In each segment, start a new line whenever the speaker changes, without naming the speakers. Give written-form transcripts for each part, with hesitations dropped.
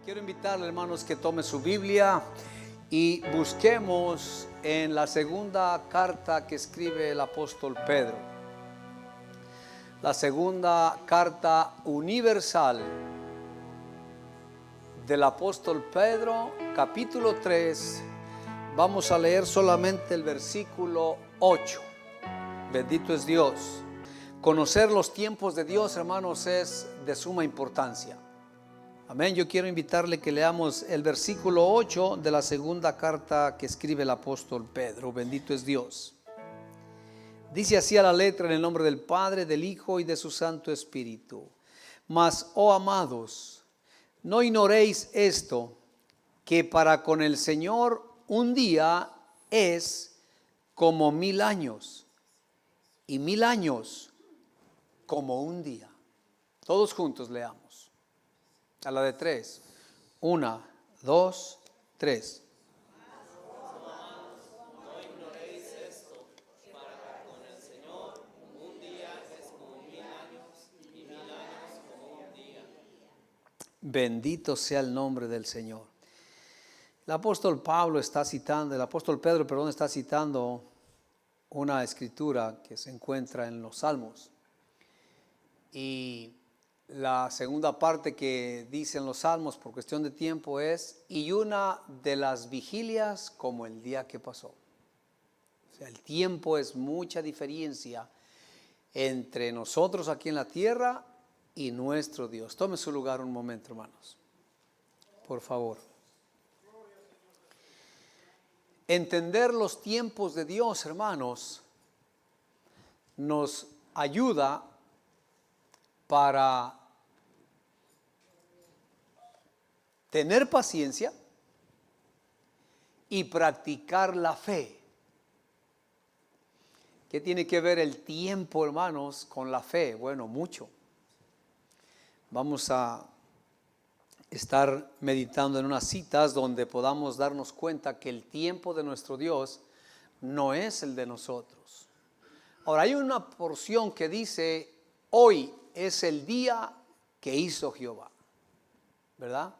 Quiero invitarle, hermanos, que tome su Biblia y busquemos en la segunda carta que escribe el apóstol Pedro. La segunda carta universal del apóstol Pedro, capítulo 3. Vamos a leer solamente el versículo 8. Bendito es Dios. Conocer los tiempos de Dios, hermanos, es de suma importancia. Amén. Yo quiero invitarle que leamos el versículo 8 de la segunda carta que escribe el apóstol Pedro. Bendito es Dios. Dice así a la letra, en el nombre del Padre, del Hijo y de su Santo Espíritu. Mas, oh amados, no ignoréis esto, que para con el Señor un día es como 1000 años, y 1000 años como un día. Todos juntos leamos. A la de 3. 1, 2, 3.
No ignoréis esto, que para con el Señor un día es como 1000 años, y 1000 años como un día.
Bendito sea el nombre del Señor. El apóstol Pedro está citando una escritura que se encuentra en los Salmos. Y la segunda parte que dicen los Salmos, por cuestión de tiempo, es: y una de las vigilias como el día que pasó. O sea, el tiempo es mucha diferencia entre nosotros aquí en la tierra y nuestro Dios. Tome su lugar un momento, hermanos, por favor. Entender los tiempos de Dios, hermanos, nos ayuda para tener paciencia y practicar la fe. ¿Qué tiene que ver el tiempo, hermanos, con la fe? Bueno, mucho. Vamos a estar meditando en unas citas donde podamos darnos cuenta que el tiempo de nuestro Dios no es el de nosotros. Ahora, hay una porción que dice: hoy es el día que hizo Jehová, ¿verdad?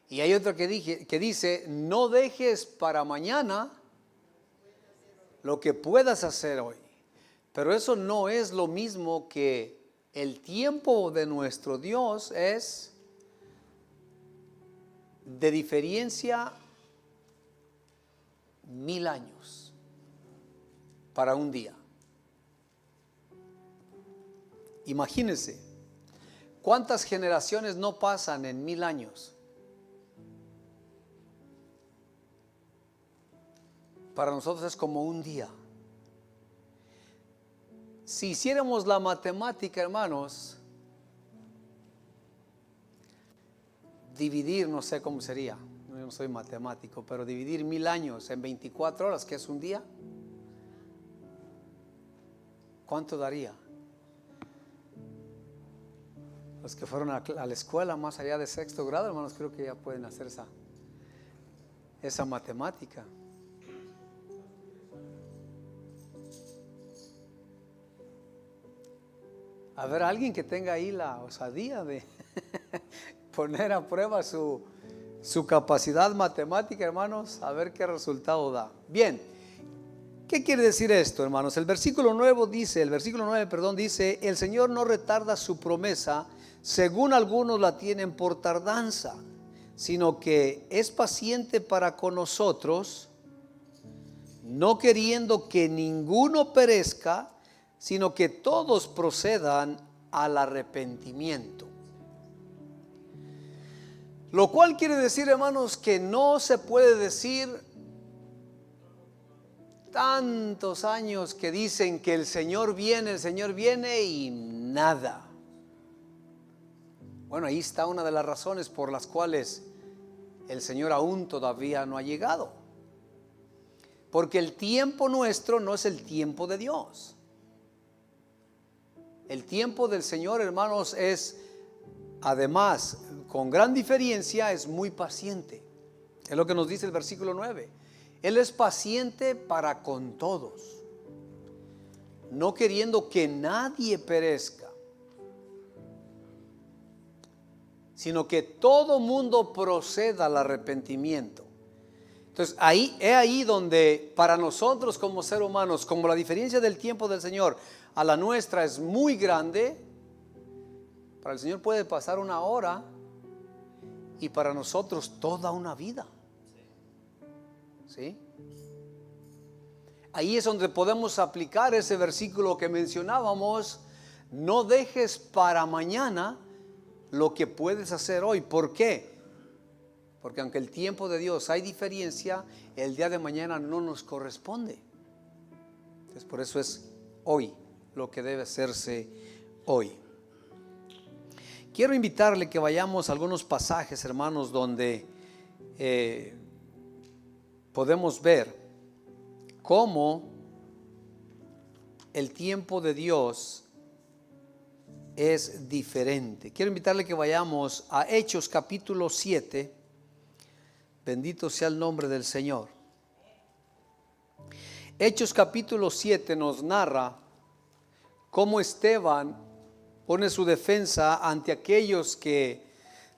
Y hay otra que dice: no dejes para mañana lo que puedas hacer hoy. Pero eso no es lo mismo que el tiempo de nuestro Dios es de diferencia 1000 años para un día. Imagínense, ¿cuántas generaciones no pasan en 1000 años? Para nosotros es como un día. Si hiciéramos la matemática, hermanos, dividir, no sé cómo sería, yo no soy matemático, pero dividir 1000 años en 24 horas, que es un día, ¿cuánto daría? Los que fueron a la escuela más allá de sexto grado, hermanos, creo que ya pueden hacer esa matemática. A ver, alguien que tenga ahí la osadía de poner a prueba su capacidad matemática, hermanos, a ver qué resultado da. Bien, ¿qué quiere decir esto, hermanos? El versículo 9 dice: el Señor no retarda su promesa, según algunos la tienen por tardanza, sino que es paciente para con nosotros, no queriendo que ninguno perezca, sino que todos procedan al arrepentimiento. Lo cual quiere decir, hermanos, que no se puede decir tantos años que dicen que el Señor viene y nada. Bueno, ahí está una de las razones por las cuales el Señor aún todavía no ha llegado. Porque el tiempo nuestro no es el tiempo de Dios. El tiempo del Señor, hermanos, es, además, con gran diferencia, es muy paciente. Es lo que nos dice el versículo 9. Él es paciente para con todos, no queriendo que nadie perezca, sino que todo mundo proceda al arrepentimiento. Entonces, ahí donde para nosotros como seres humanos, como la diferencia del tiempo del Señor a la nuestra es muy grande, para el Señor puede pasar una hora y para nosotros toda una vida. ¿Sí? Ahí es donde podemos aplicar ese versículo que mencionábamos: no dejes para mañana lo que puedes hacer hoy. ¿Por qué? Porque aunque el tiempo de Dios hay diferencia, el día de mañana no nos corresponde. Entonces por eso es hoy lo que debe hacerse hoy. Quiero invitarle que vayamos a algunos pasajes, hermanos, donde podemos ver cómo el tiempo de Dios es diferente. Quiero invitarle que vayamos a Hechos capítulo 7. Bendito sea el nombre del Señor. Hechos capítulo 7 nos narra cómo Esteban pone su defensa ante aquellos que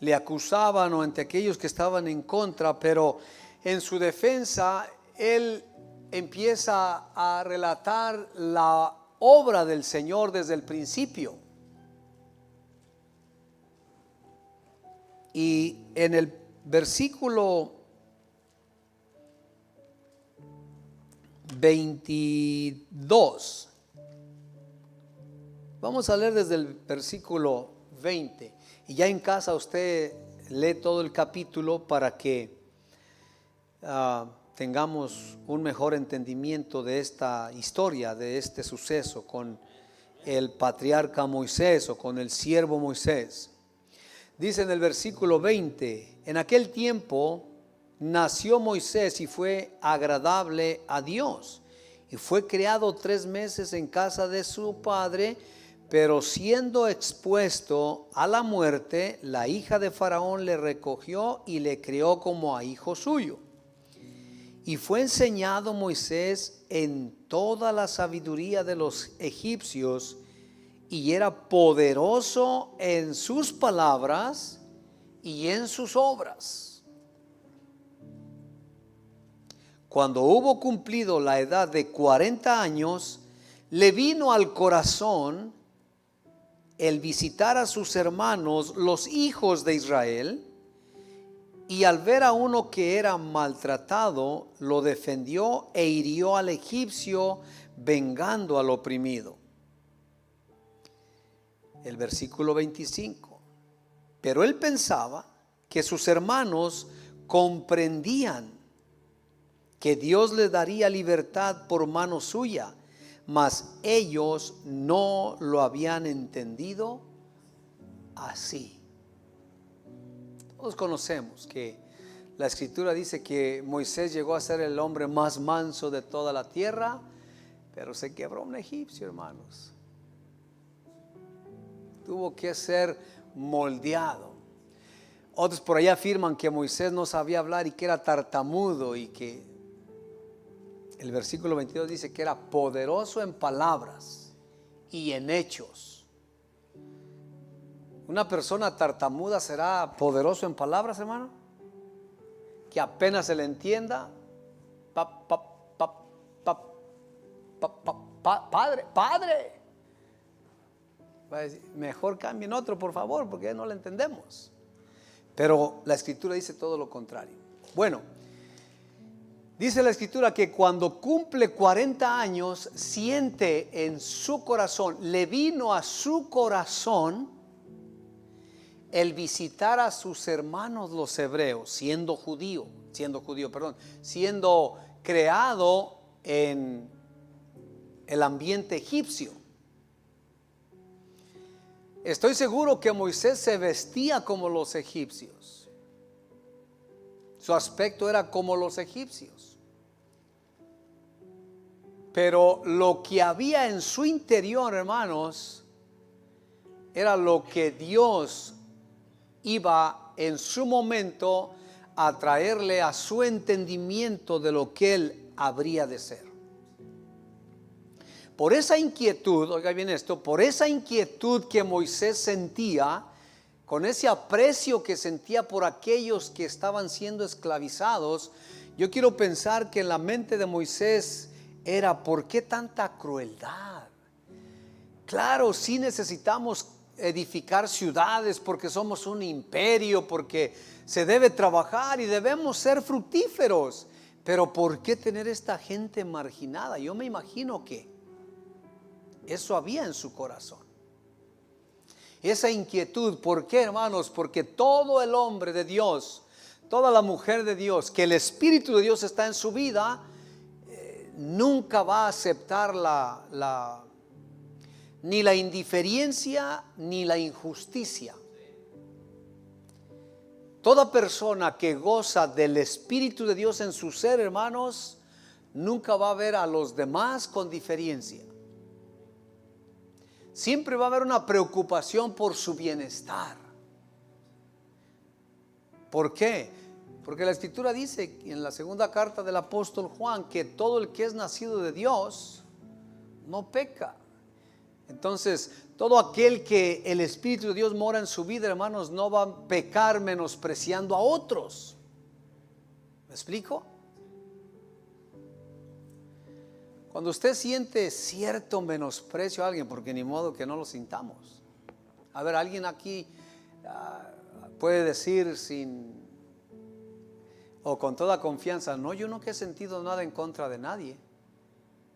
le acusaban o ante aquellos que estaban en contra, pero en su defensa él empieza a relatar la obra del Señor desde el principio. Y en el versículo 22, vamos a leer desde el versículo 20, y ya en casa usted lee todo el capítulo para que tengamos un mejor entendimiento de esta historia, de este suceso con el patriarca Moisés o con el siervo Moisés. Dice en el versículo 20: en aquel tiempo nació Moisés y fue agradable a Dios, y fue criado 3 meses en casa de su padre, pero siendo expuesto a la muerte, la hija de Faraón le recogió y le crió como a hijo suyo. Y fue enseñado Moisés en toda la sabiduría de los egipcios, y era poderoso en sus palabras y en sus obras. Cuando hubo cumplido la edad de 40 años, le vino al corazón el visitar a sus hermanos, los hijos de Israel, y al ver a uno que era maltratado, lo defendió e hirió al egipcio, vengando al oprimido. El versículo 25: pero él pensaba que sus hermanos comprendían que Dios les daría libertad por mano suya, mas ellos no lo habían entendido así. Todos conocemos que la escritura dice que Moisés llegó a ser el hombre más manso de toda la tierra, pero se quebró un egipcio, hermanos. Tuvo que ser moldeado. Otros por allá afirman que Moisés no sabía hablar y que era tartamudo, y que el versículo 22 dice que era poderoso en palabras y en hechos. ¿Una persona tartamuda será poderoso en palabras, hermano? Que apenas se le entienda. Padre. Va a decir, mejor cambien otro, por favor, porque no le entendemos. Pero la escritura dice todo lo contrario. Bueno, dice la escritura que cuando cumple 40 años, siente en su corazón, le vino a su corazón el visitar a sus hermanos los hebreos, siendo creado en el ambiente egipcio. Estoy seguro que Moisés se vestía como los egipcios. Su aspecto era como los egipcios. Pero lo que había en su interior, hermanos, era lo que Dios iba en su momento a traerle a su entendimiento de lo que él habría de ser. Por esa inquietud, oiga bien esto, por esa inquietud que Moisés sentía, con ese aprecio que sentía por aquellos que estaban siendo esclavizados, yo quiero pensar que en la mente de Moisés era, ¿por qué tanta crueldad? Claro, sí necesitamos edificar ciudades porque somos un imperio, porque se debe trabajar y debemos ser fructíferos, pero ¿por qué tener esta gente marginada? Yo me imagino que eso había en su corazón. Esa inquietud, ¿por qué, hermanos? Porque todo el hombre de Dios, toda la mujer de Dios, que el Espíritu de Dios está en su vida, nunca va a aceptar ni la indiferencia ni la injusticia. Toda persona que goza del Espíritu de Dios en su ser, hermanos, nunca va a ver a los demás con diferencia. Siempre va a haber una preocupación por su bienestar. ¿Por qué? Porque la Escritura dice en la segunda carta del apóstol Juan que todo el que es nacido de Dios no peca. Entonces, todo aquel que el Espíritu de Dios mora en su vida, hermanos, no va a pecar menospreciando a otros. ¿Me explico? Cuando usted siente cierto menosprecio a alguien, porque ni modo que no lo sintamos. A ver, alguien aquí puede decir o con toda confianza, no, yo nunca he sentido nada en contra de nadie.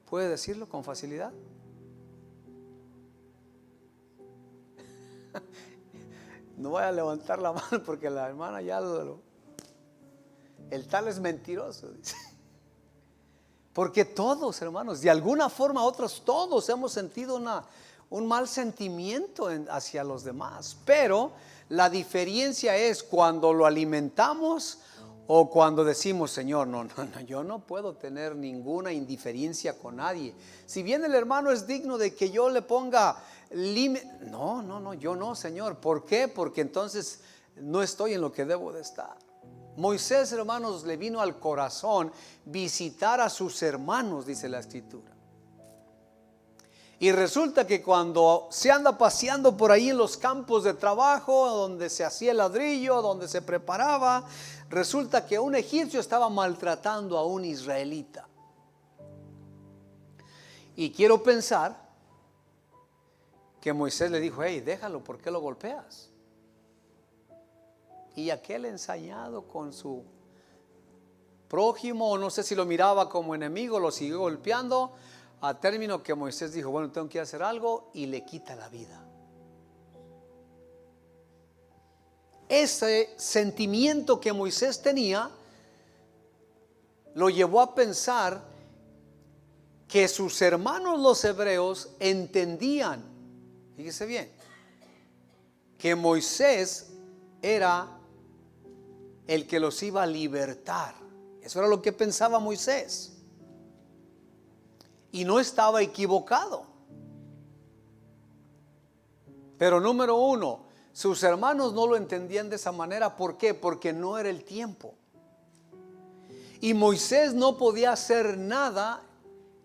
¿Puede decirlo con facilidad? No voy a levantar la mano porque la hermana ya el tal es mentiroso, dice. Porque todos, hermanos, de alguna forma otros, todos hemos sentido un mal sentimiento hacia los demás. Pero la diferencia es cuando lo alimentamos o cuando decimos, Señor, no, yo no puedo tener ninguna indiferencia con nadie. Si bien el hermano es digno de que yo le ponga límite, no, yo no, Señor. ¿Por qué? Porque entonces no estoy en lo que debo de estar. Moisés, hermanos, le vino al corazón visitar a sus hermanos, dice la Escritura. Y resulta que cuando se anda paseando por ahí en los campos de trabajo, donde se hacía el ladrillo, donde se preparaba, resulta que un egipcio estaba maltratando a un israelita. Y quiero pensar que Moisés le dijo, hey, déjalo, ¿por qué lo golpeas? Y aquel ensañado con su prójimo, no sé si lo miraba como enemigo, lo siguió golpeando, a término que Moisés dijo, bueno, tengo que hacer algo, y le quita la vida. Ese sentimiento que Moisés tenía lo llevó a pensar que sus hermanos los hebreos entendían, fíjese bien, que Moisés era el que los iba a libertar. Eso era lo que pensaba Moisés. Y no estaba equivocado. Pero número uno, sus hermanos no lo entendían de esa manera. ¿Por qué? Porque no era el tiempo. Y Moisés no podía hacer nada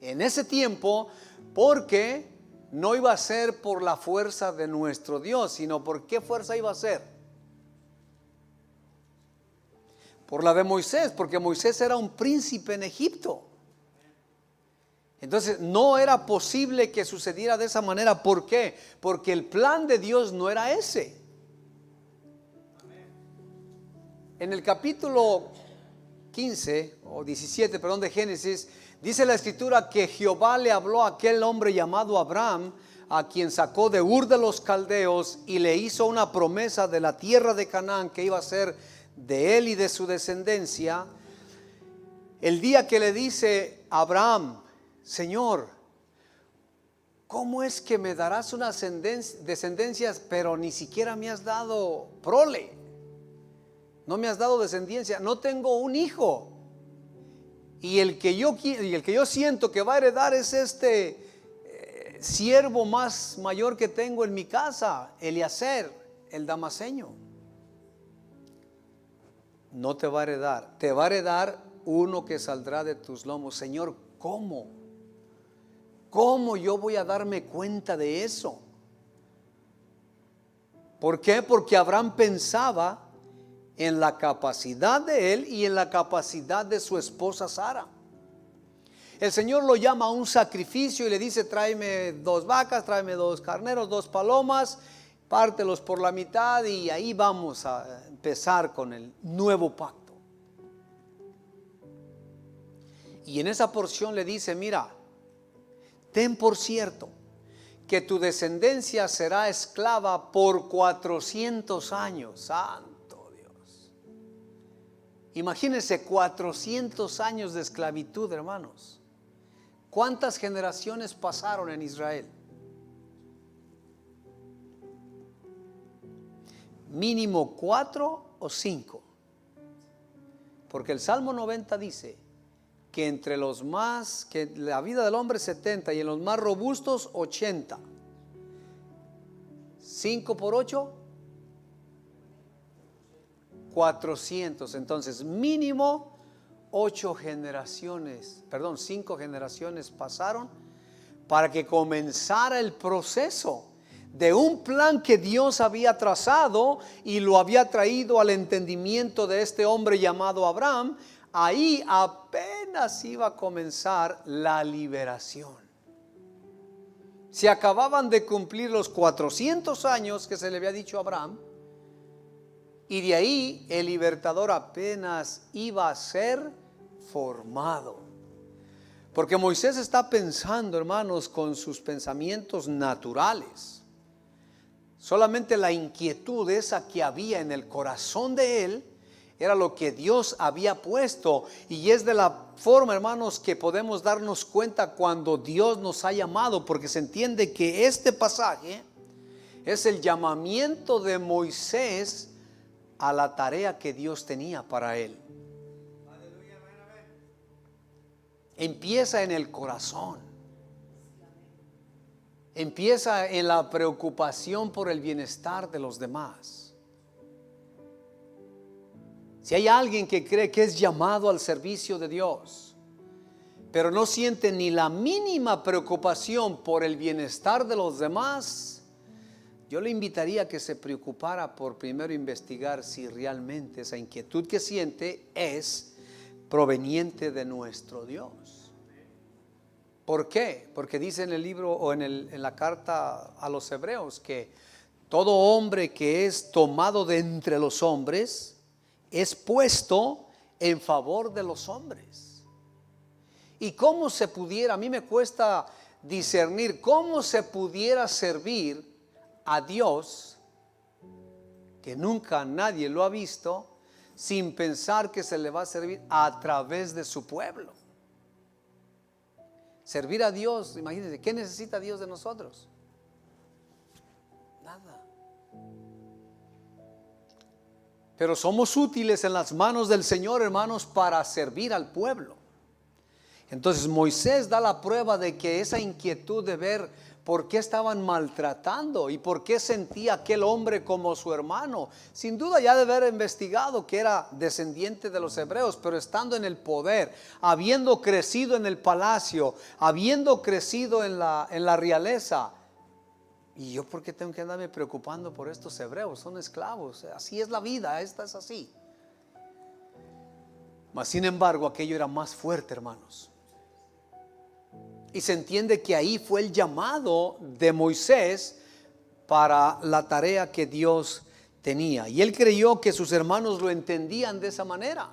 en ese tiempo porque no iba a ser por la fuerza de nuestro Dios, sino por qué fuerza iba a ser. Por la de Moisés, porque Moisés era un príncipe en Egipto. Entonces no era posible que sucediera de esa manera. ¿Por qué? Porque el plan de Dios no era ese. En el capítulo 15 o 17, perdón, de Génesis, dice la Escritura que Jehová le habló a aquel hombre llamado Abraham, a quien sacó de Ur de los Caldeos y le hizo una promesa de la tierra de Canaán que iba a ser de él y de su descendencia. El día que le dice Abraham, Señor, ¿cómo es que me darás una descendencia, pero ni siquiera me has dado prole? No me has dado descendencia, no tengo un hijo. Y el que yo siento que va a heredar es este siervo más mayor que tengo en mi casa, Eliezer, el damaseño. No te va a heredar, te va a heredar uno que saldrá de tus lomos. Señor, ¿cómo? ¿Cómo yo voy a darme cuenta de eso? ¿Por qué? Porque Abraham pensaba en la capacidad de él y en la capacidad de su esposa Sara. El Señor lo llama a un sacrificio y le dice: tráeme 2 vacas, tráeme 2 carneros, 2 palomas, pártelos por la mitad y ahí vamos a empezar con el nuevo pacto. Y en esa porción le dice: mira, ten por cierto que tu descendencia será esclava por 400 años. Santo Dios. Imagínense 400 años de esclavitud, hermanos. ¿Cuántas generaciones pasaron en Israel? Mínimo 4 o 5. Porque el Salmo 90 dice que entre los más, que la vida del hombre 70 y en los más robustos 80. 5 por 8, 400. Entonces mínimo 5 generaciones pasaron para que comenzara el proceso de un plan que Dios había trazado y lo había traído al entendimiento de este hombre llamado Abraham. Ahí apenas iba a comenzar la liberación. Se acababan de cumplir los 400 años que se le había dicho a Abraham, y de ahí el libertador apenas iba a ser formado. Porque Moisés está pensando, hermanos, con sus pensamientos naturales. Solamente la inquietud esa que había en el corazón de él era lo que Dios había puesto. Y es de la forma, hermanos, que podemos darnos cuenta cuando Dios nos ha llamado, porque se entiende que este pasaje es el llamamiento de Moisés a la tarea que Dios tenía para él. Empieza en el corazón. Empieza en la preocupación por el bienestar de los demás. Si hay alguien que cree que es llamado al servicio de Dios, pero no siente ni la mínima preocupación por el bienestar de los demás, yo le invitaría a que se preocupara por primero investigar si realmente esa inquietud que siente es proveniente de nuestro Dios. ¿Por qué? Porque dice en el libro o en la carta a los Hebreos que todo hombre que es tomado de entre los hombres es puesto en favor de los hombres. ¿Y cómo se pudiera? A mí me cuesta discernir cómo se pudiera servir a Dios, que nunca nadie lo ha visto, sin pensar que se le va a servir a través de su pueblo. Servir a Dios, imagínense, ¿qué necesita Dios de nosotros? Nada. Pero somos útiles en las manos del Señor, hermanos, para servir al pueblo. Entonces Moisés da la prueba de que esa inquietud de ver por qué estaban maltratando y por qué sentía aquel hombre como su hermano. Sin duda ya de haber investigado que era descendiente de los hebreos, pero estando en el poder, habiendo crecido en el palacio, habiendo crecido en la realeza. ¿Y yo por qué tengo que andarme preocupando por estos hebreos? Son esclavos, así es la vida, esta es así. Mas sin embargo aquello era más fuerte, hermanos. Y se entiende que ahí fue el llamado de Moisés para la tarea que Dios tenía. Y él creyó que sus hermanos lo entendían de esa manera.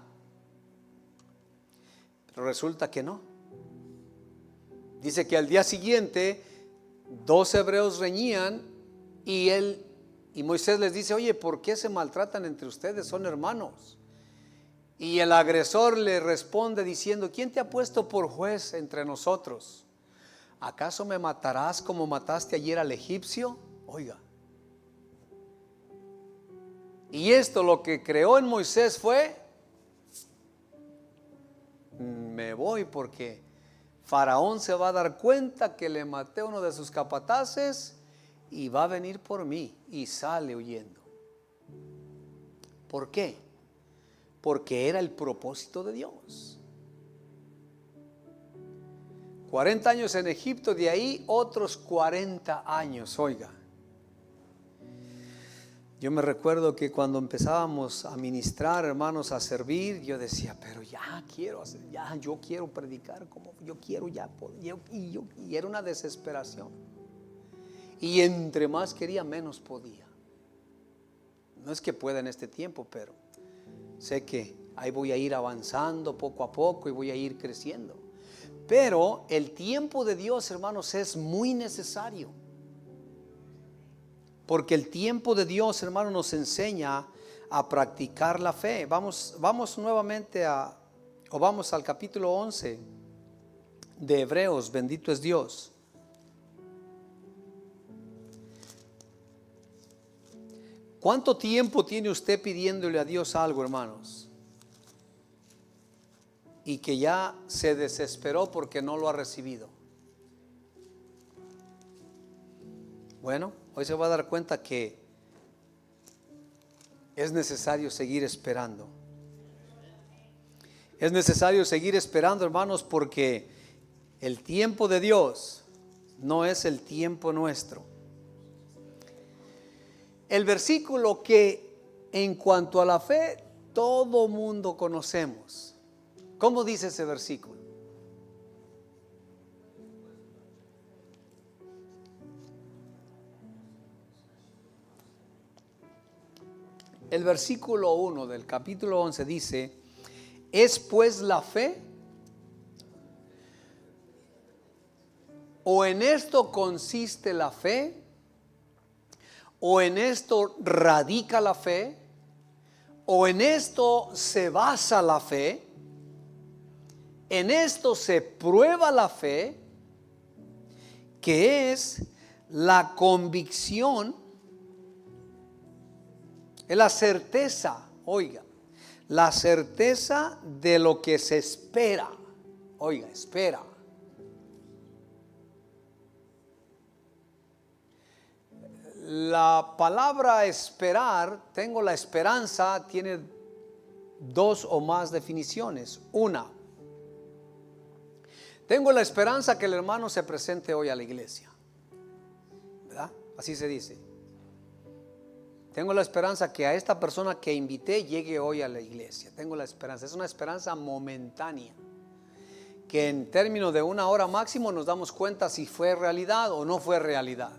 Pero resulta que no. Dice que al día siguiente 2 hebreos reñían y Moisés les dice: oye, ¿por qué se maltratan entre ustedes? Son hermanos. Y el agresor le responde diciendo: ¿quién te ha puesto por juez entre nosotros? ¿Acaso me matarás como mataste ayer al egipcio? Oiga. Y esto lo que creó en Moisés fue: me voy porque Faraón se va a dar cuenta que le maté a uno de sus capataces y va a venir por mí. Y sale huyendo. ¿Por qué? Porque era el propósito de Dios. 40 años en Egipto, de ahí otros 40 años, oiga. Yo me recuerdo que cuando empezábamos a ministrar, hermanos, a servir, yo decía, pero ya quiero hacer, ya yo quiero predicar como yo quiero ya, y era una desesperación. Y entre más quería, menos podía. No es que pueda en este tiempo, pero sé que ahí voy a ir avanzando poco a poco y voy a ir creciendo. Pero el tiempo de Dios, hermanos, es muy necesario. Porque el tiempo de Dios, hermano, nos enseña a practicar la fe. Vamos nuevamente vamos al capítulo 11 de Hebreos. Bendito es Dios. ¿Cuánto tiempo tiene usted pidiéndole a Dios algo, hermanos? Y que ya se desesperó porque no lo ha recibido. Bueno, hoy se va a dar cuenta que es necesario seguir esperando. Es necesario seguir esperando, hermanos, porque el tiempo de Dios no es el tiempo nuestro. El versículo que en cuanto a la fe todo mundo conocemos. ¿Cómo dice ese versículo? El versículo 1 del capítulo 11 dice: ¿es pues la fe? ¿O en esto consiste la fe? ¿O en esto radica la fe? ¿O en esto se basa la fe? ¿En esto se prueba la fe? Que es la convicción, es la certeza, oiga, la certeza de lo que se espera. Oiga, espera. La palabra esperar, tengo la esperanza, tiene dos o más definiciones. Una, tengo la esperanza que el hermano se presente hoy a la iglesia, ¿verdad? Así se dice. Tengo la esperanza que a esta persona que invité llegue hoy a la iglesia. Tengo la esperanza, es una esperanza momentánea, que en términos de una hora máximo nos damos cuenta si fue realidad o no fue realidad.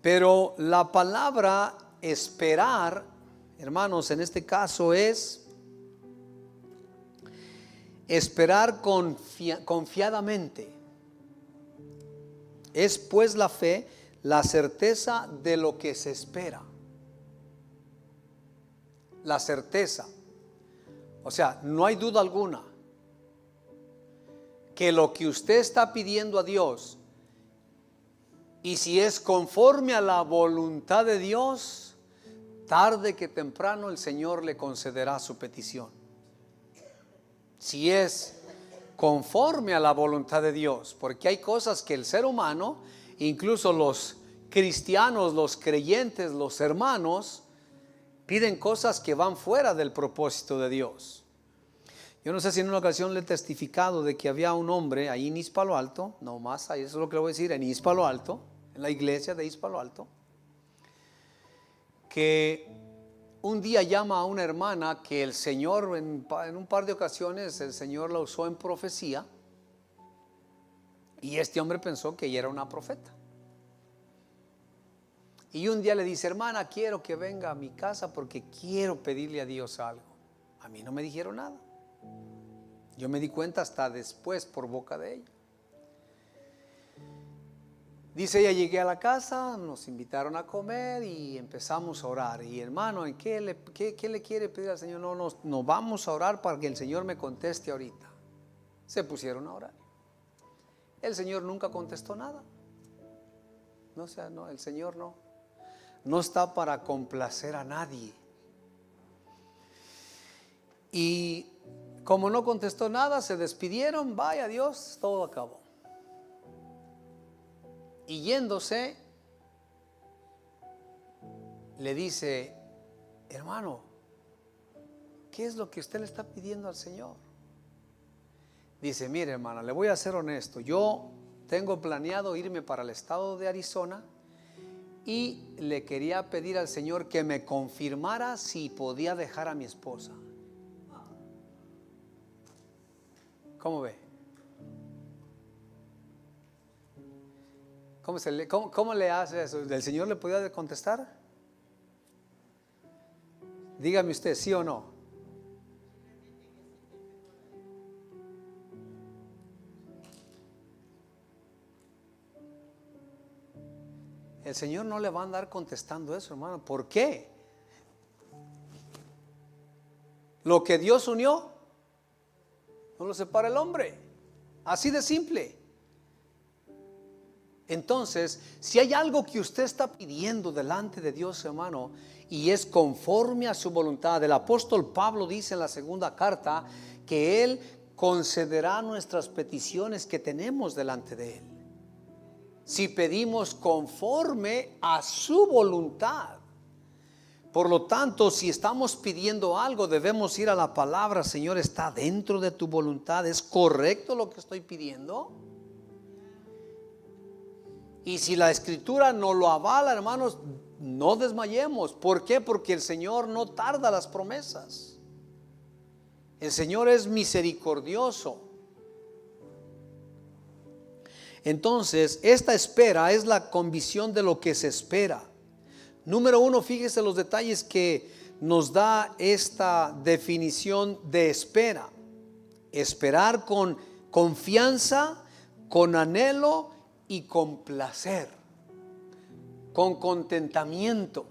Pero la palabra esperar, hermanos, en este caso es esperar confiadamente. Es pues la fe, la certeza de lo que se espera. La certeza. O sea, no hay duda alguna que lo que usted está pidiendo a Dios, y si es conforme a la voluntad de Dios, tarde que temprano el Señor le concederá su petición. Si es conforme a la voluntad de Dios, porque hay cosas que el ser humano, incluso los cristianos, los creyentes, los hermanos, piden cosas que van fuera del propósito de Dios. Yo no sé si en una ocasión le he testificado de que había un hombre ahí en East Palo Alto, no más, ahí eso es lo que le voy a decir, en East Palo Alto, en la iglesia de East Palo Alto, que un día llama a una hermana que el Señor en un par de ocasiones el Señor la usó en profecía, y este hombre pensó que ella era una profeta. Y un día le dice: hermana, quiero que venga a mi casa porque quiero pedirle a Dios algo. A mí no me dijeron nada. Yo me di cuenta hasta después por boca de ella. Dice ella: llegué a la casa, nos invitaron a comer y empezamos a orar. Y hermano, ¿en qué le quiere pedir al Señor? No, nos vamos a orar para que el Señor me conteste ahorita. Se pusieron a orar. El Señor nunca contestó nada. No, o sea, no, el Señor no está para complacer a nadie. Y como no contestó nada, se despidieron, vaya Dios, todo acabó. Y yéndose, le dice: hermano, ¿qué es lo que usted le está pidiendo al Señor? Dice: mire, hermana, le voy a ser honesto, yo tengo planeado irme para el estado de Arizona y le quería pedir al Señor que me confirmara si podía dejar a mi esposa. ¿Cómo ve? ¿Cómo le hace eso? ¿El Señor le podía contestar? Dígame usted, ¿sí o no? El Señor no le va a andar contestando eso, hermano. ¿Por qué? Lo que Dios unió, no lo separa el hombre. Así de simple. Entonces, si hay algo que usted está pidiendo delante de Dios, hermano, y es conforme a su voluntad, el apóstol Pablo dice en la segunda carta que Él concederá nuestras peticiones que tenemos delante de Él, si pedimos conforme a su voluntad. Por lo tanto, si estamos pidiendo algo, debemos ir a la palabra. Señor, ¿está dentro de tu voluntad? ¿Es correcto lo que estoy pidiendo? Y si la escritura no lo avala, hermanos, no desmayemos. ¿Por qué? Porque el Señor no tarda las promesas. El Señor es misericordioso. Entonces, esta espera es la convicción de lo que se espera. Número uno, fíjese los detalles que nos da esta definición de espera. Esperar con confianza, con anhelo y con placer, con contentamiento.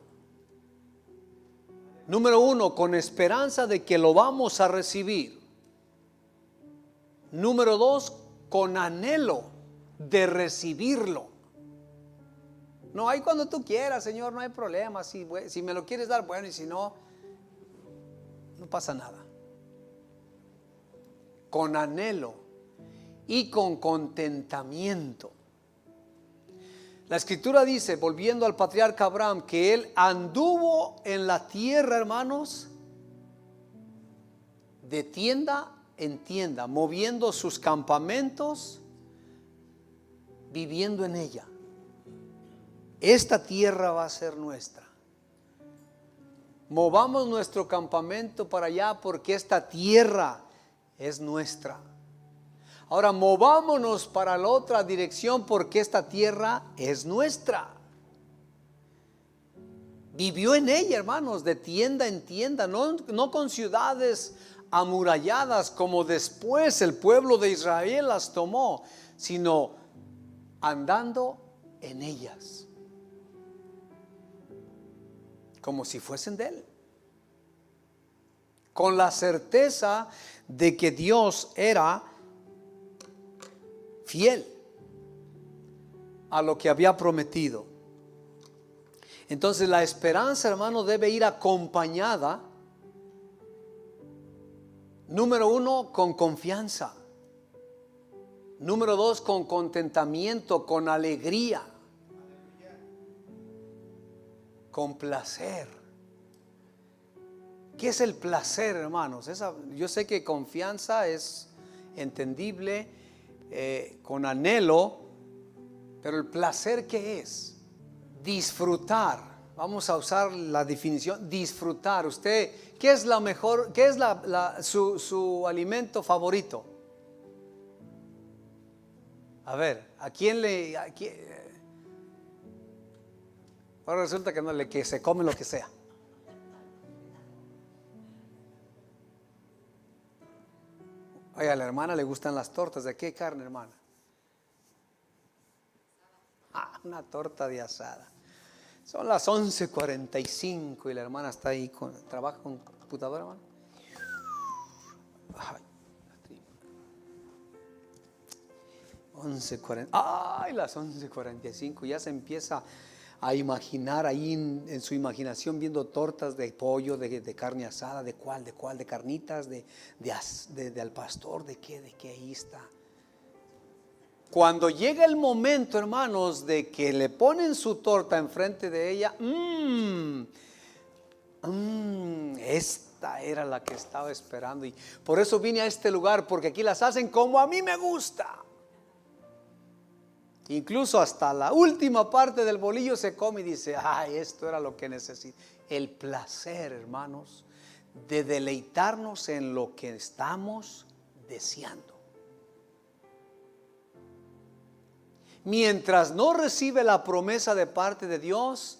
Número uno, con esperanza de que lo vamos a recibir. Número dos, con anhelo de recibirlo. No hay cuando tú quieras, Señor, no hay problema. Si me lo quieres dar, bueno, y si no, no pasa nada. Con anhelo y con contentamiento. La escritura dice, volviendo al patriarca Abraham, que él anduvo en la tierra, hermanos, de tienda en tienda, moviendo sus campamentos, viviendo en ella. Esta tierra va a ser nuestra. Movamos nuestro campamento para allá porque esta tierra es nuestra. Ahora movámonos para la otra dirección porque esta tierra es nuestra. Vivió en ella, hermanos, de tienda en tienda, no con ciudades amuralladas como después el pueblo de Israel las tomó, sino andando en ellas, como si fuesen de Él, con la certeza de que Dios era fiel a lo que había prometido. Entonces la esperanza, hermano, debe ir acompañada, número uno, con confianza. Número dos, con contentamiento, con alegría, con placer. ¿Qué es el placer, hermanos? Yo sé que confianza es entendible, con anhelo, pero el placer, ¿qué es? Disfrutar. Vamos a usar la definición, disfrutar. Usted, ¿qué es la mejor, qué es su alimento favorito? A ver, ahora resulta que se come lo que sea. Oye, a la hermana le gustan las tortas. ¿De qué carne, hermana? Una torta de asada. Son las 11:45 y la hermana está ahí, trabaja con computadora, hermano. Ay, 11:40. Ay, las 11:45. Ya se empieza a imaginar ahí en su imaginación, viendo tortas de pollo, de carne asada, de cuál, de carnitas, de al pastor, de qué ahí está. Cuando llega el momento, hermanos, de que le ponen su torta enfrente de ella, esta era la que estaba esperando, y por eso vine a este lugar, porque aquí las hacen como a mí me gusta. Incluso hasta la última parte del bolillo se come y dice, ay, esto era lo que necesito. El placer, hermanos, de deleitarnos en lo que estamos deseando. Mientras no recibe la promesa de parte de Dios,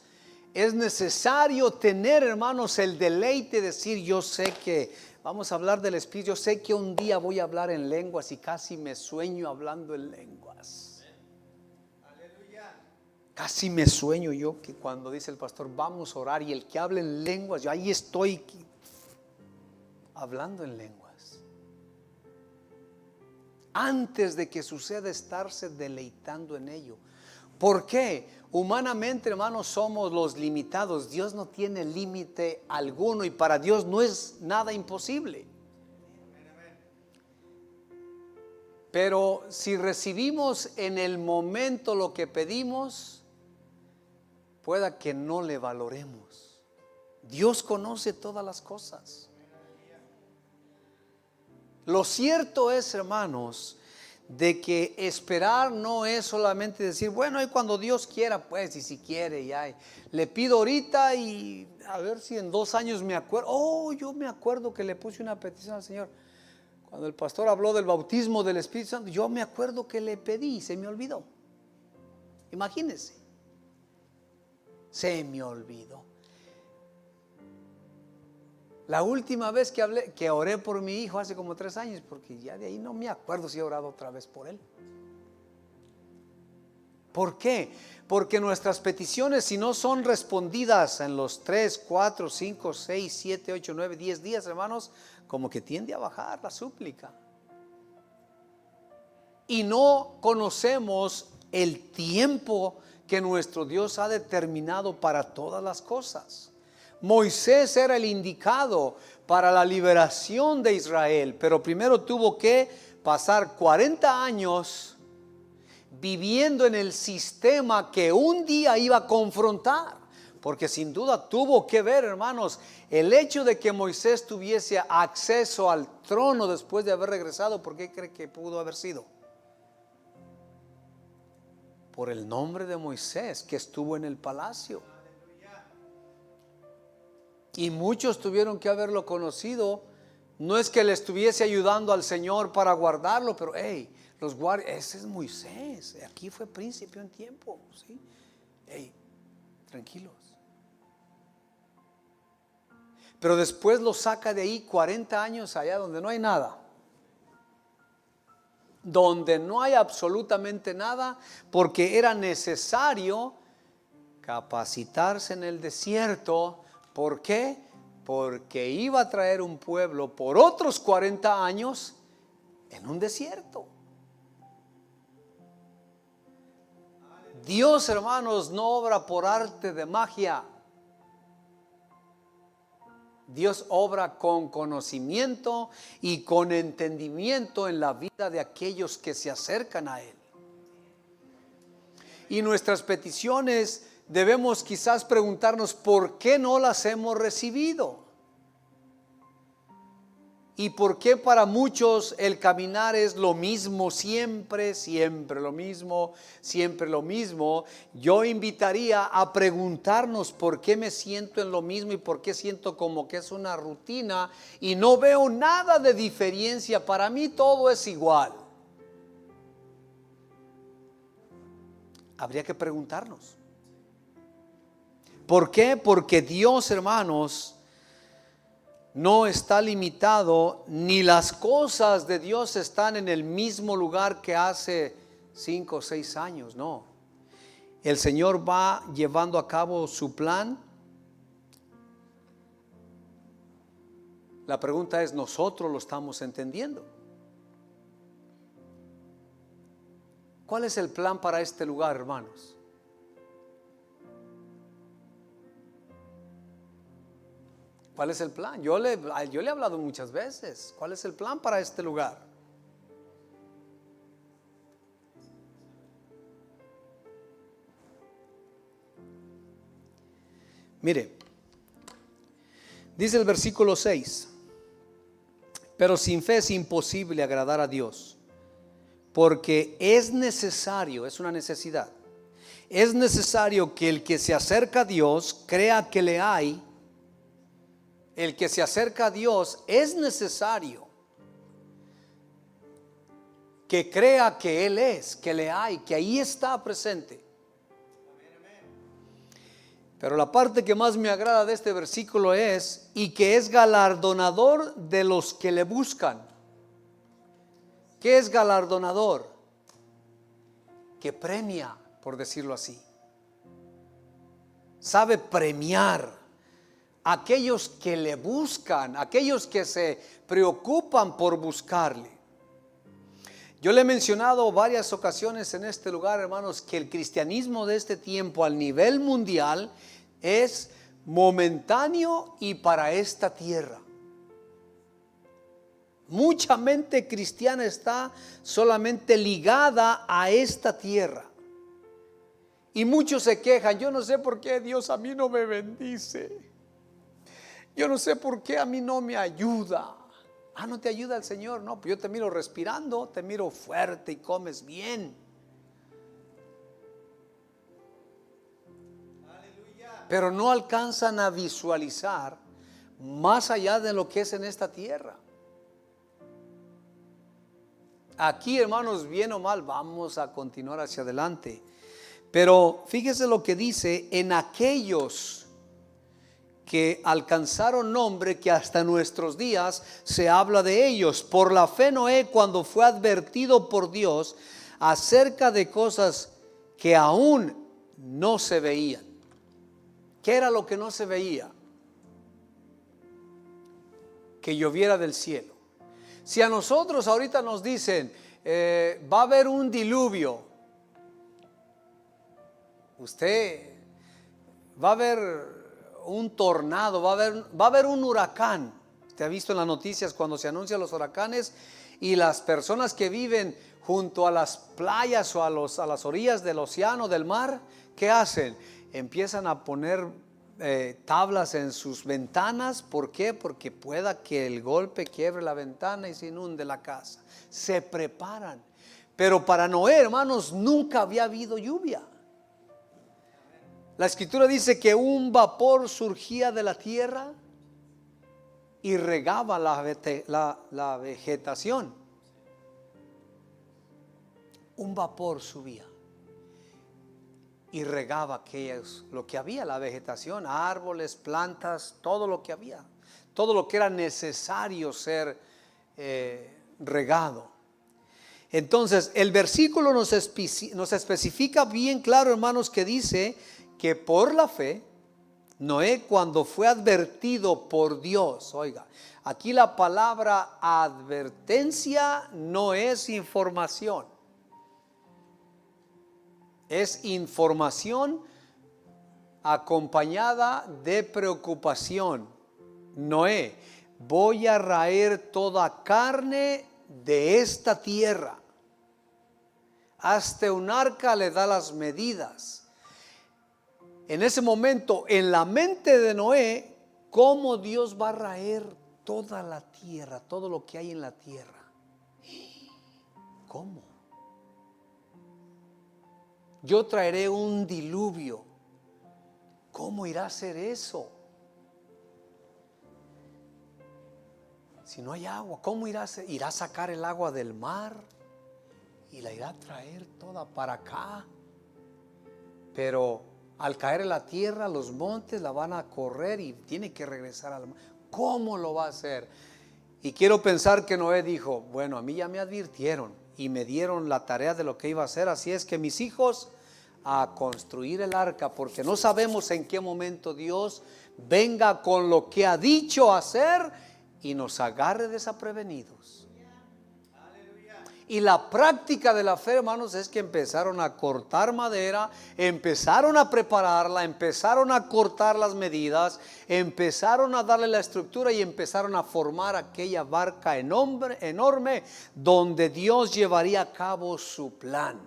es necesario tener, hermanos, el deleite de decir, yo sé que, vamos a hablar del Espíritu, yo sé que un día voy a hablar en lenguas y casi me sueño hablando en lenguas. Casi me sueño yo que cuando dice el pastor, vamos a orar, y el que habla en lenguas, yo ahí estoy hablando en lenguas. Antes de que suceda, estarse deleitando en ello. ¿Por qué? Humanamente, hermanos, somos los limitados. Dios no tiene límite alguno y para Dios no es nada imposible. Pero si recibimos en el momento lo que pedimos, pueda que no le valoremos. Dios conoce todas las cosas. Lo cierto es, hermanos, de que esperar no es solamente decir, bueno, y cuando Dios quiera, pues, y si quiere, ya le pido ahorita y a ver si en 2 años me acuerdo. Oh, yo me acuerdo que le puse una petición al Señor. Cuando el pastor habló del bautismo del Espíritu Santo, yo me acuerdo que le pedí y se me olvidó. Imagínense, se me olvidó. La última vez que oré por mi hijo hace como 3 años, porque ya de ahí no me acuerdo si he orado otra vez por él. ¿Por qué? Porque nuestras peticiones, si no son respondidas en los 3, 4, 5, 6, 7, 8, 9, 10 días, hermanos, como que tiende a bajar la súplica. Y no conocemos el tiempo que nuestro Dios ha determinado para todas las cosas. Moisés era el indicado para la liberación de Israel, pero primero tuvo que pasar 40 años viviendo en el sistema que un día iba a confrontar, porque sin duda tuvo que ver, hermanos, el hecho de que Moisés tuviese acceso al trono después de haber regresado. ¿Por qué cree que pudo haber sido? Por el nombre de Moisés que estuvo en el palacio. Y muchos tuvieron que haberlo conocido. No es que le estuviese ayudando al Señor para guardarlo, pero los guardias, ese es Moisés, aquí fue príncipe un tiempo, ¿sí? Tranquilos. Pero después lo saca de ahí 40 años allá donde no hay nada. Donde no hay absolutamente nada, porque era necesario capacitarse en el desierto. ¿Por qué? Porque iba a traer un pueblo por otros 40 años en un desierto. Dios, hermanos, no obra por arte de magia. Dios obra con conocimiento y con entendimiento en la vida de aquellos que se acercan a Él. Y nuestras peticiones debemos quizás preguntarnos por qué no las hemos recibido. Y por qué para muchos el caminar es lo mismo, siempre lo mismo, siempre lo mismo. Yo invitaría a preguntarnos por qué me siento en lo mismo y por qué siento como que es una rutina y no veo nada de diferencia. Para mí todo es igual. Habría que preguntarnos. ¿Por qué? Porque Dios, hermanos, no está limitado, ni las cosas de Dios están en el mismo lugar que hace 5 o 6 años, no. El Señor va llevando a cabo su plan. La pregunta es, ¿nosotros lo estamos entendiendo? ¿Cuál es el plan para este lugar, hermanos? ¿Cuál es el plan? Yo le he hablado muchas veces. ¿Cuál es el plan para este lugar? Mire, dice el versículo 6: pero sin fe es imposible agradar a Dios, porque es necesario, es una necesidad. Es necesario que el que se acerca a Dios crea que le hay. El que se acerca a Dios es necesario que crea que Él es, que le hay, que ahí está presente. Pero la parte que más me agrada de este versículo es, y que es galardonador de los que le buscan. ¿Qué es galardonador? Que premia, por decirlo así. Sabe premiar a aquellos que le buscan, aquellos que se preocupan por buscarle. Yo le he mencionado varias ocasiones en este lugar, hermanos, que el cristianismo de este tiempo al nivel mundial es momentáneo y para esta tierra. Mucha mente cristiana está solamente ligada a esta tierra. Y muchos se quejan, yo no sé por qué Dios a mí no me bendice. Yo no sé por qué a mí no me ayuda. Ah, ¿no te ayuda el Señor? No, pues yo te miro respirando, te miro fuerte y comes bien. Pero no alcanzan a visualizar más allá de lo que es en esta tierra. Aquí, hermanos, bien o mal, vamos a continuar hacia adelante. Pero fíjese lo que dice: en aquellos que alcanzaron nombre, que hasta nuestros días se habla de ellos. Por la fe Noé, cuando fue advertido por Dios acerca de cosas que aún no se veían. ¿Qué era lo que no se veía? Que lloviera del cielo. Si a nosotros ahorita nos dicen va a haber un diluvio, usted va a haber un tornado, va a haber un huracán. Usted ha visto en las noticias cuando se anuncian los huracanes, y las personas que viven junto a las playas o a las orillas del océano, del mar, ¿qué hacen? Empiezan a poner tablas en sus ventanas. ¿Por qué? Porque pueda que el golpe quiebre la ventana y se inunde la casa. Se preparan. Pero para Noé, hermanos, nunca había habido lluvia. La escritura dice que un vapor surgía de la tierra y regaba la vegetación. Un vapor subía y regaba lo que había, la vegetación, árboles, plantas, todo lo que había, todo lo que era necesario ser regado. Entonces el versículo nos especifica bien claro, hermanos, que dice que por la fe Noé, cuando fue advertido por Dios, oiga, aquí la palabra advertencia no es información, es información acompañada de preocupación. Noé, voy a raer toda carne de esta tierra. Hazte un arca, le da las medidas. En ese momento, en la mente de Noé, ¿cómo Dios va a raer toda la tierra, todo lo que hay en la tierra? ¿Cómo? Yo traeré un diluvio. ¿Cómo irá a ser eso? Si no hay agua, ¿cómo irá a ser? ¿Irá a sacar el agua del mar y la irá a traer toda para acá? Pero al caer en la tierra, los montes la van a correr y tiene que regresar al mar. ¿Cómo lo va a hacer? Y quiero pensar que Noé dijo, bueno, a mí ya me advirtieron y me dieron la tarea de lo que iba a hacer, así es que mis hijos, a construir el arca, porque no sabemos en qué momento Dios venga con lo que ha dicho hacer y nos agarre desaprevenidos. Y la práctica de la fe, hermanos, es que empezaron a cortar madera, empezaron a prepararla, empezaron a cortar las medidas, empezaron a darle la estructura y empezaron a formar aquella barca enorme donde Dios llevaría a cabo su plan.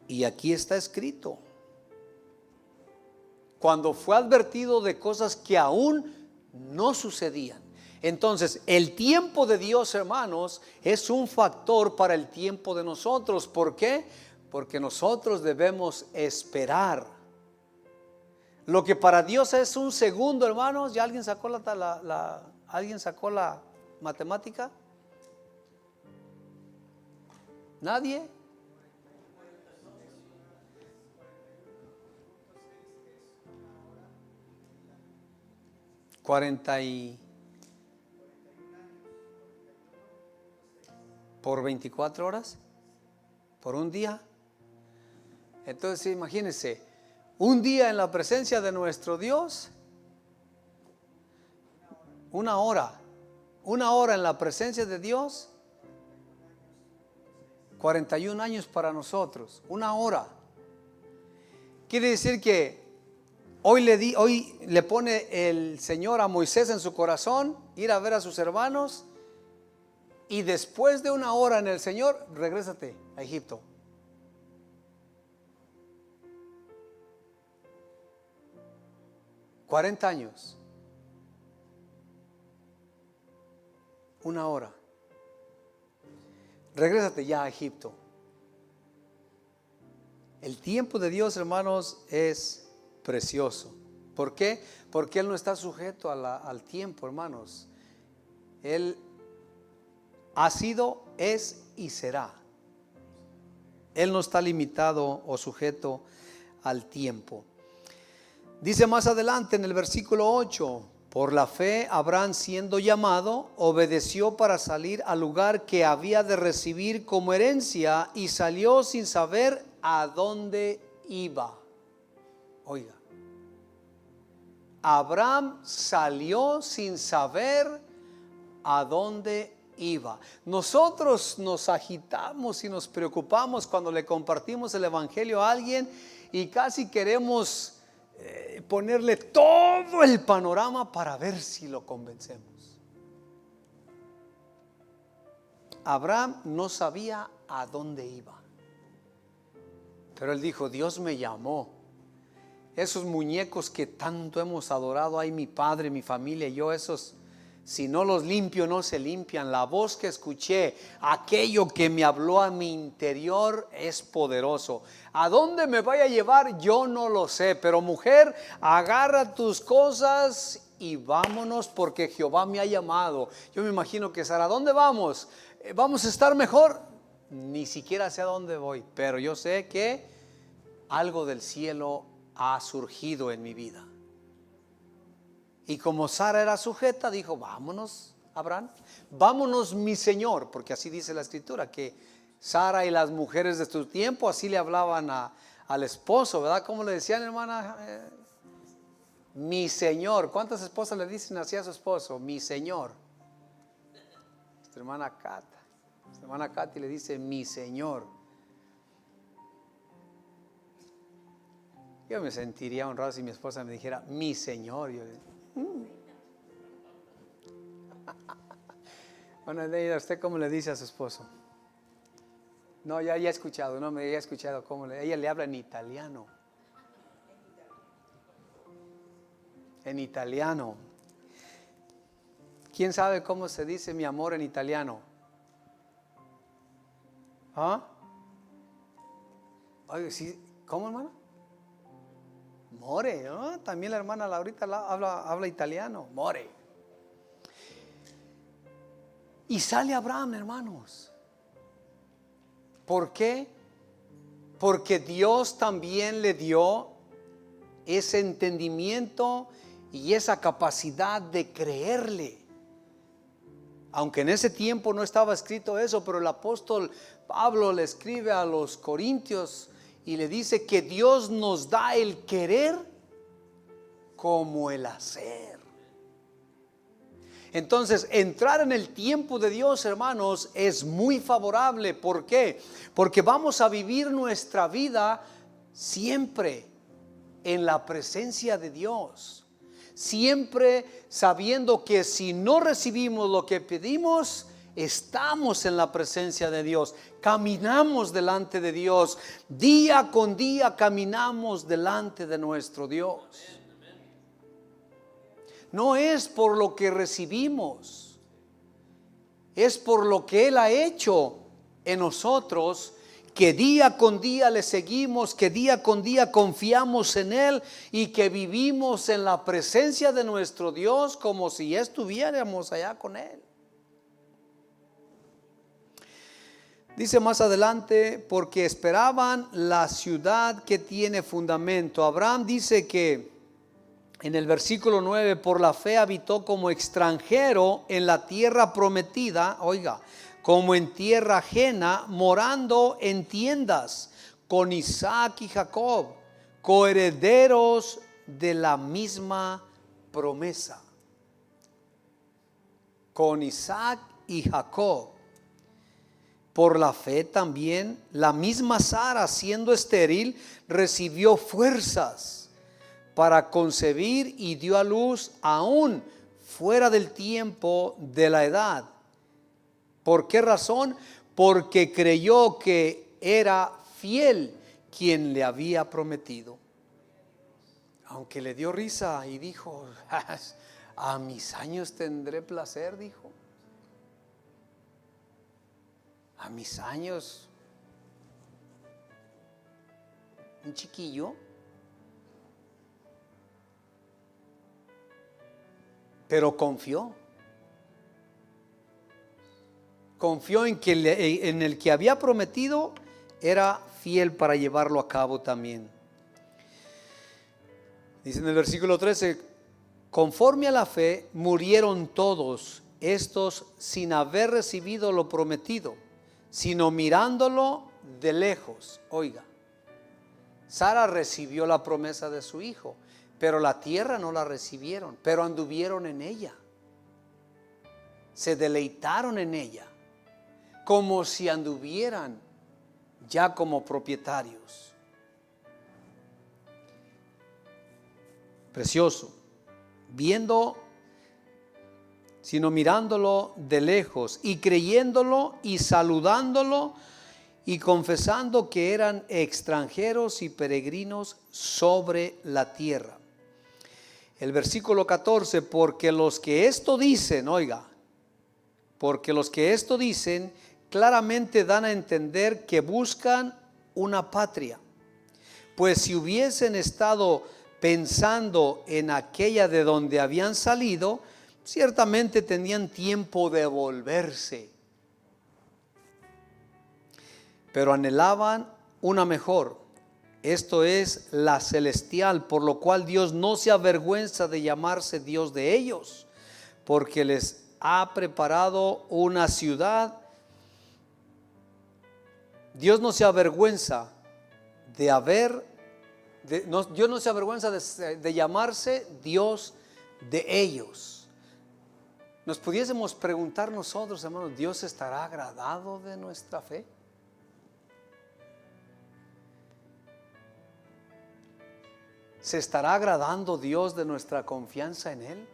Y aquí está escrito: cuando fue advertido de cosas que aún no sucedían. Entonces, el tiempo de Dios, hermanos, es un factor para el tiempo de nosotros. ¿Por qué? Porque nosotros debemos esperar. Lo que para Dios es un segundo, hermanos, ¿ya alguien sacó alguien sacó la matemática? ¿Nadie? ¿Por 24 horas? ¿Por un día? Entonces imagínense, un día en la presencia de nuestro Dios, una hora en la presencia de Dios, 41 años para nosotros, una hora. Quiere decir que hoy le pone el Señor a Moisés en su corazón ir a ver a sus hermanos, y después de una hora en el Señor, regrésate a Egipto. $40 años, una hora. Regrésate ya a Egipto. El tiempo de Dios, hermanos, es precioso. ¿Por qué? Porque Él no está sujeto al tiempo, hermanos. Él ha sido, es y será. Él no está limitado o sujeto al tiempo. Dice más adelante en el versículo 8: por la fe Abraham, siendo llamado, obedeció para salir al lugar que había de recibir como herencia, y salió sin saber a dónde iba. Oiga, Abraham salió sin saber a dónde iba. Nosotros nos agitamos y nos preocupamos cuando le compartimos el evangelio a alguien y casi queremos ponerle todo el panorama para ver si lo convencemos. Abraham no sabía a dónde iba, pero él dijo: Dios me llamó. Esos muñecos que tanto hemos adorado, ay, mi padre, mi familia y yo, esos, si no los limpio no se limpian. La voz que escuché, aquello que me habló a mi interior, es poderoso. ¿A dónde me vaya a llevar? Yo no lo sé, pero mujer, agarra tus cosas y vámonos, porque Jehová me ha llamado. Yo me imagino que Sara: ¿a dónde vamos? ¿Vamos a estar mejor? Ni siquiera sé a dónde voy, pero yo sé que algo del cielo ha surgido en mi vida. Y como Sara era sujeta, dijo: vámonos, Abraham, vámonos, mi Señor, porque así dice la Escritura, que Sara y las mujeres de su tiempo así le hablaban al esposo, ¿verdad? ¿Cómo le decían, hermana? Mi Señor. ¿Cuántas esposas le dicen así a su esposo? Mi Señor. Nuestra hermana Katy le dice: mi Señor. Yo me sentiría honrado si mi esposa me dijera: mi Señor. Yo Bueno, ¿usted cómo le dice a su esposo? No, ya he escuchado, no me había escuchado cómo ella le habla en italiano. En italiano. ¿Quién sabe cómo se dice mi amor en italiano? ¿Ah? Oye, sí, ¿cómo, hermano? More, ¿no? También la hermana Laurita habla italiano. More. Y sale Abraham, hermanos. ¿Por qué? Porque Dios también le dio ese entendimiento y esa capacidad de creerle. Aunque en ese tiempo no estaba escrito eso, pero el apóstol Pablo le escribe a los corintios y le dice que Dios nos da el querer como el hacer. Entonces, entrar en el tiempo de Dios, hermanos, es muy favorable. ¿Por qué? Porque vamos a vivir nuestra vida siempre en la presencia de Dios, siempre sabiendo que si no recibimos lo que pedimos, estamos en la presencia de Dios, caminamos delante de Dios, día con día caminamos delante de nuestro Dios. no es por lo que recibimos, es por lo que Él ha hecho en nosotros, que día con día le seguimos, que día con día confiamos en Él y que vivimos en la presencia de nuestro Dios como si estuviéramos allá con Él. Dice más adelante, porque esperaban la ciudad que tiene fundamento. Abraham dice que en el versículo 9, por la fe habitó como extranjero en la tierra prometida, oiga, como en tierra ajena, morando en tiendas con Isaac y Jacob, coherederos de la misma promesa. Con Isaac y Jacob. Por la fe también la misma Sara, siendo estéril, recibió fuerzas para concebir y dio a luz aún fuera del tiempo de la edad. ¿Por qué razón? Porque creyó que era fiel quien le había prometido. Aunque le dio risa y dijo, a mis años tendré placer, dijo. A mis años, un chiquillo. Pero confió en que en el que había prometido era fiel para llevarlo a cabo también. Dice en el versículo 13, conforme a la fe murieron todos estos sin haber recibido lo prometido, sino mirándolo de lejos. Oiga, Sara recibió la promesa de su hijo, pero la tierra no la recibieron, pero anduvieron en ella, se deleitaron en ella, como si anduvieran ya como propietarios. Precioso, sino mirándolo de lejos y creyéndolo y saludándolo y confesando que eran extranjeros y peregrinos sobre la tierra. El versículo 14, porque los que esto dicen, oiga, porque los que esto dicen claramente dan a entender que buscan una patria, pues si hubiesen estado pensando en aquella de donde habían salido, ciertamente tenían tiempo de volverse, pero anhelaban una mejor, esto es la celestial, por lo cual Dios no se avergüenza de llamarse Dios de ellos, porque les ha preparado una ciudad. Dios no se avergüenza Dios no se avergüenza de llamarse Dios de ellos. Nos pudiésemos preguntar nosotros, hermanos, ¿Dios estará agradado de nuestra fe? ¿Se estará agradando Dios de nuestra confianza en Él?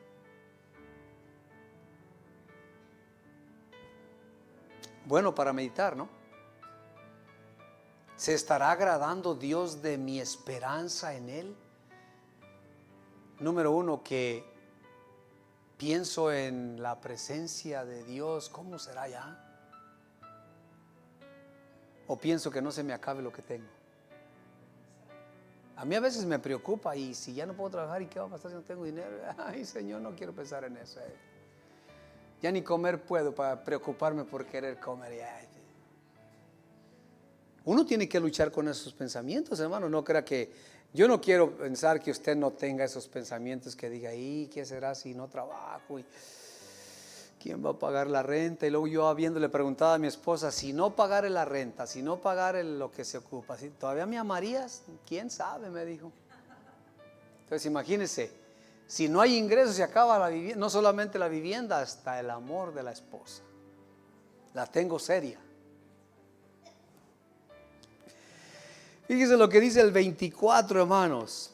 Bueno, para meditar, ¿no? ¿Se estará agradando Dios de mi esperanza en Él? Número uno, que pienso en la presencia de Dios, ¿cómo será ya? O pienso que no se me acabe lo que tengo. A mí a veces me preocupa, y si ya no puedo trabajar, ¿y qué va a pasar si no tengo dinero? Ay, Señor, no quiero pensar en eso. Ya ni comer puedo para preocuparme por querer comer. Uno tiene que luchar con esos pensamientos, hermano. No crea que, yo no quiero pensar que usted no tenga esos pensamientos que diga, ¿y qué será si no trabajo? ¿Y quién va a pagar la renta? Y luego yo habiéndole preguntado a mi esposa, si no pagare la renta, si no pagare lo que se ocupa, ¿sí? ¿Todavía me amarías? ¿Quién sabe? Me dijo. Entonces imagínense, si no hay ingresos se acaba la vivienda, no solamente la vivienda, hasta el amor de la esposa. La tengo seria. Fíjese lo que dice el 24, hermanos.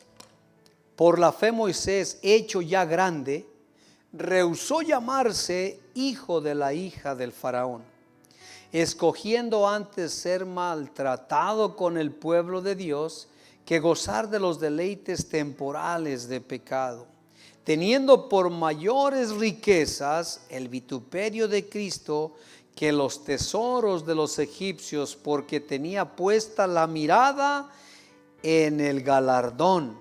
Por la fe Moisés, hecho ya grande, rehusó llamarse hijo de la hija del faraón, escogiendo antes ser maltratado con el pueblo de Dios que gozar de los deleites temporales de pecado, teniendo por mayores riquezas el vituperio de Cristo que los tesoros de los egipcios, porque tenía puesta la mirada en el galardón.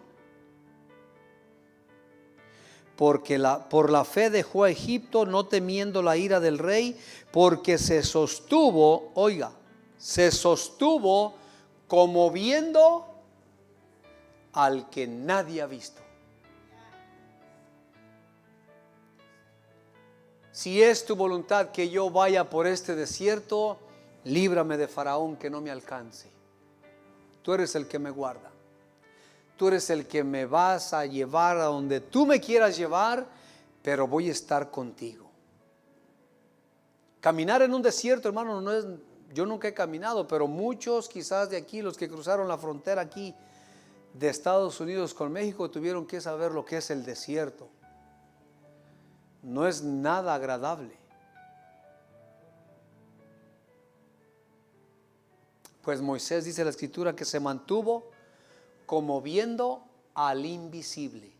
Porque por la fe dejó a Egipto, no temiendo la ira del rey, porque se sostuvo, oiga, se sostuvo como viendo al que nadie ha visto. Si es tu voluntad que yo vaya por este desierto, líbrame de Faraón que no me alcance. Tú eres el que me guarda. Tú eres el que me vas a llevar a donde tú me quieras llevar, pero voy a estar contigo. Caminar en un desierto, hermano, no es, yo nunca he caminado, pero muchos quizás de aquí, los que cruzaron la frontera aquí de Estados Unidos con México, tuvieron que saber lo que es el desierto. No es nada agradable. Pues Moisés, dice la escritura, que se mantuvo como viendo al invisible.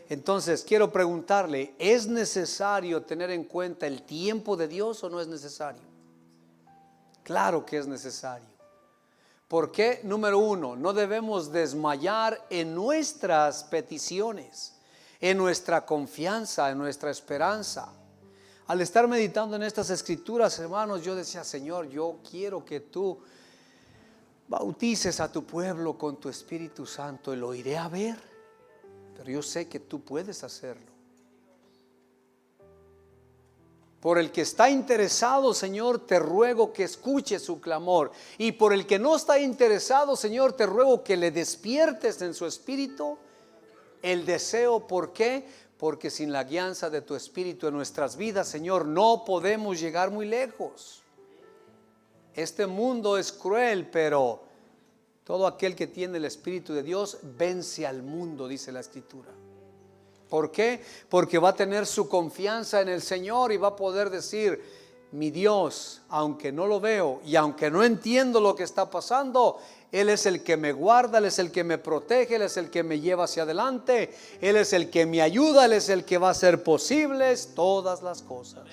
Entonces quiero preguntarle, ¿es necesario tener en cuenta el tiempo de Dios o no es necesario? Claro que es necesario. ¿Por qué? Número uno, no debemos desmayar en nuestras peticiones, en nuestra confianza, en nuestra esperanza. Al estar meditando en estas escrituras, hermanos, yo decía, Señor, yo quiero que tú bautices a tu pueblo con tu Espíritu Santo, y lo iré a ver, pero yo sé que tú puedes hacerlo. Por el que está interesado, Señor, te ruego que escuche su clamor, y por el que no está interesado, Señor, te ruego que le despiertes en su espíritu el deseo. ¿Por qué? Porque sin la guianza de tu Espíritu en nuestras vidas, Señor, no podemos llegar muy lejos. Este mundo es cruel, pero todo aquel que tiene el Espíritu de Dios vence al mundo, dice la Escritura. ¿Por qué? Porque va a tener su confianza en el Señor y va a poder decir, mi Dios, aunque no lo veo y aunque no entiendo lo que está pasando, Él es el que me guarda, Él es el que me protege, Él es el que me lleva hacia adelante, Él es el que me ayuda, Él es el que va a hacer posibles todas las cosas.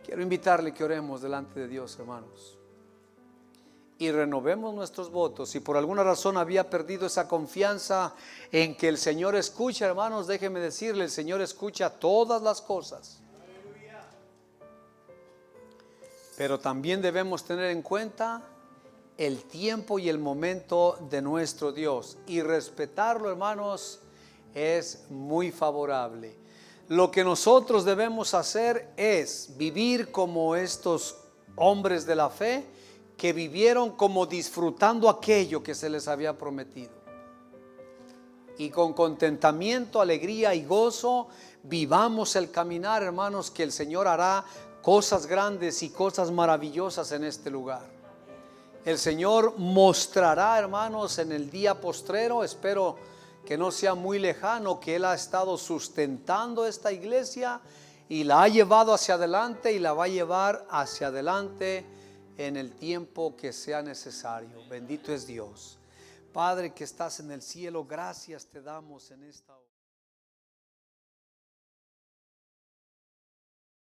Quiero invitarle que oremos delante de Dios, hermanos, y renovemos nuestros votos. Si por alguna razón había perdido esa confianza en que el Señor escucha, hermanos, déjeme decirle, el Señor escucha todas las cosas. Pero también debemos tener en cuenta el tiempo y el momento de nuestro Dios, y respetarlo, hermanos, es muy favorable. Lo que nosotros debemos hacer es vivir como estos hombres de la fe, que vivieron como disfrutando aquello que se les había prometido, y con contentamiento, alegría y gozo vivamos el caminar, hermanos, que el Señor hará cosas grandes y cosas maravillosas en este lugar. El Señor mostrará, hermanos, en el día postrero, espero que no sea muy lejano, que Él ha estado sustentando esta iglesia y la ha llevado hacia adelante y la va a llevar hacia adelante en el tiempo que sea necesario. Bendito es Dios. Padre que estás en el cielo, gracias te damos en esta hora.